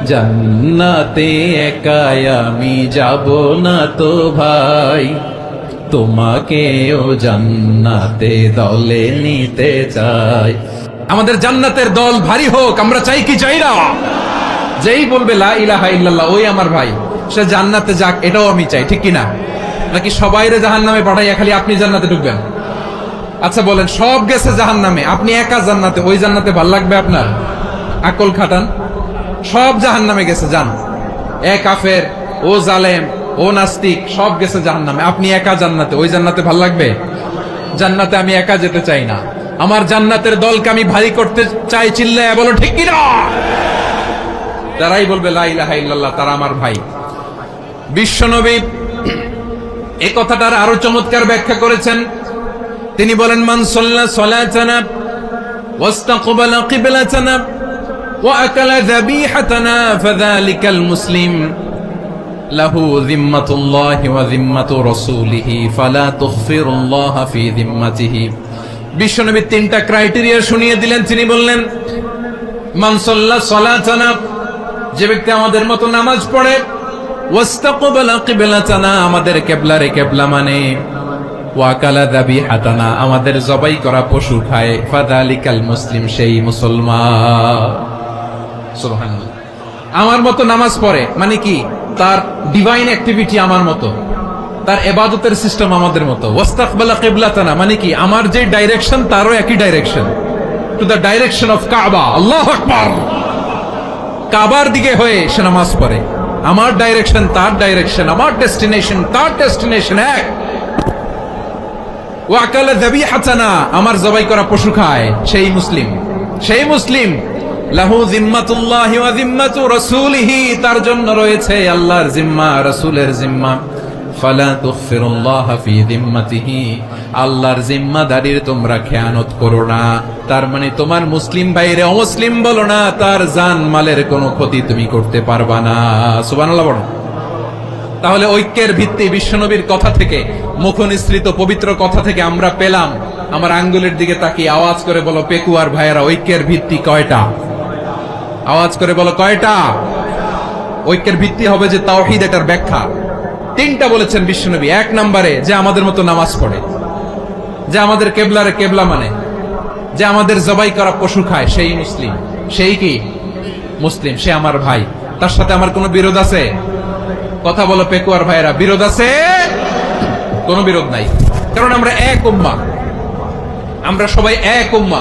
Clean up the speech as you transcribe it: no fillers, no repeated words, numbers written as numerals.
জান্নাতে একাই আমি যাব না তো ভাই, তোমাকেও জান্নাতে দলে নিতে চাই। আমাদের জান্নাতের দল ভারী হোক, আমরা চাই কি চাই না? যেই বলবে লা ইলাহা ইল্লাল্লাহ ওই আমার ভাই, সে জান্নাতে যাক, এটাও আমি চাই, ঠিক কিনা? নাকি সবাইরে জাহান্নামে পাঠাইয়া খালি আপনি জান্নাতে ঢুকবেন? আচ্ছা বলেন, সব গেছে জাহান্নামে, আপনি একা জান্নাতে, ওই জান্নাতে ভাল লাগবে আপনার? আকল খাটান। সব জাহান্নামে গেছে, যান। এ কাফের, ও জালেম, ও নাস্তিক, সব গেছে জাহান্নামে, আপনি একা জান্নাতে, ওই জান্নাতে ভাল লাগবে? জান্নাতে আমি একা যেতে চাই না, আমার জান্নাতের দলকে আমি ভারী করতে চাই। চিল্লায়া বলো ঠিক কিনা? যারাই বলবে লা ইলাহা ইল্লাল্লাহ তারা আমার ভাই। বিশ্বনবী এই কথাটার আরো চমৎকার ব্যাখ্যা করেছেন। তিনি বলেন, মান সাল্লা সালাতানা ওয়াস্তাকবালা কিবলাতানা ওয়া আকালা যাবিহাতানা ফাযালিকাল মুসলিম লাহু যিম্মাতুল্লাহি ওয়া যিম্মাতু রাসূলিহি ফালা তুগফিরুল্লাহা ফি যিম্মাতিহি। বিশ্বনবী তিনটা ক্রাইটেরিয়া শুনিয়ে দিলেন। তিনি বললেন, মান সাল্লা সালাতানা, যে ব্যক্তি আমাদের মতো নামাজ পড়ে, ওয়াস্তাকবালা কিবলাতানা, আমাদের কিবলারে কিবলা মানে, ওয়া আকালা যাবিহাতানা, আমাদের জবাই করা পশু খায়, ফাযালিকাল মুসলিম, সেই মুসলমান। সুবহানাল্লাহ। আমার মতো নামাজ পড়ে মানে কি? তার ডিভাইন অ্যাক্টিভিটি আমার মতো, তার ইবাদতের সিস্টেম আমাদের মতো। ওয়াস্তাকবালা কিবলাতানা মানে কি? আমার যে ডাইরেকশন তারও একই direction, to the direction of কাবা। আল্লাহু আকবার। কাবার দিকে হয়ে সে নামাজ পড়ে। আমার ডাইরেকশন তার ডাইরেকশন, আমার ডেস্টিনেশন তার ডেস্টিনেশন এক। ওয়া আকালা যাবিহাতানা, আমার জবাই করা পশু খায়, সেই মুসলিম। সেই মুসলিম। লাহু যিম্মাতুল্লাহি ওয়া যিম্মাতু রাসূলিহি, তার জন্য রয়েছে আল্লাহর জিম্মা, রাসূলের জিম্মা। ফালা তুগফিরুল্লাহা ফি যিম্মাতিহি, আল্লাহর জিম্মাদারির তোমরা খেয়ানত করো না। তার মানে তোমার মুসলিম ভাইরে অমুসলিম বলো না, তার জান মালের কোনো ক্ষতি তুমি করতে পারবা না। সুবহানাল্লাহ বলো। তাহলে ঐক্যের ভিত্তি বিশ্বনবীর কথা থেকে, মুখনিসৃত পবিত্র কথা থেকে আমরা পেলাম। আমার আঙ্গুলের দিকে তাকিয়ে আওয়াজ করে বলো পেকুয়ার ভাইয়েরা, ঐক্যের ভিত্তি কয়টা? আওয়াজ করে বলো কয়টা? ঐক্যের ভিত্তি হবে যে তাওহীদ, এটার ব্যাখ্যা তিনটা বলেছেন বিশ্বনবী। এক নম্বরে, যে আমাদের মতো নামাজ পড়ে, যে আমাদের কেবলারে কেবলা মানে, যে আমাদের জবাই করা পশু খায়, সেই মুসলিম। সেই কি মুসলিম? সে আমার ভাই। তার সাথে আমার কোনো বিরোধ আছে? কথা বলো পেকুয়ার ভাইয়েরা, বিরোধ আছে? কোনো বিরোধ নাই, কারণ আমরা এক উম্মাহ, আমরা সবাই এক উম্মাহ।